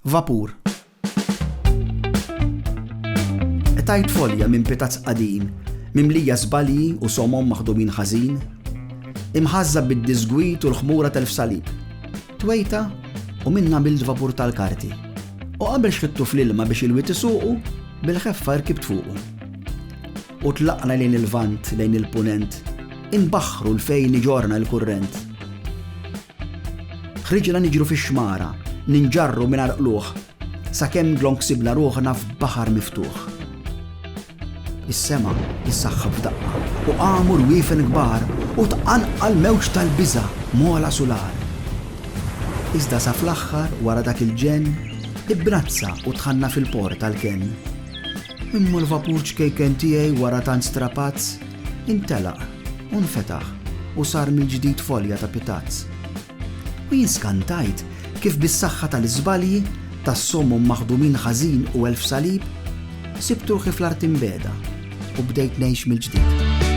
Vapur. Tajt folja minn pitazz qadin, mimlija żbalji u somom maħdumin ħażin, imħażżab bid-disgwit u l-ħmura tal-fsalib. Twejta u minna mill-vapur tal-karti. U qabel xħittu fl-ilma biex il-wit isuqu, bil-ħeffa rkibt fuqu. U tlaqna lejn il-vant, lejn il-punent, inbaħħru l-fejn iġorna l-kurrent. Ħriġna niġru fix-xmara, ninġarru minn arqluħ, sakemm glonk sibna ruħna f'baħar miftuħ. Is-sema jissaħħab f'daqqa u qamu rwiefen kbar u tqanqal mewġ tal-biża' mola sular. Iżda sa fl-aħħar wara dak il-ġenn ibnazza u tħanna fil-port tal-kenn. Imma l-vapur ċkejken tiegħi wara tant strapazz intelaq u nfetaħ u sar mill-ġdid folja ta' pitazz. U jinskantajt kif bis-saħħa tal-iżbalji tas-sommum maħdumin ħażin u elf salib sibtu ruħi fl-art imbeda u bdejt ngħix mill-ġdid.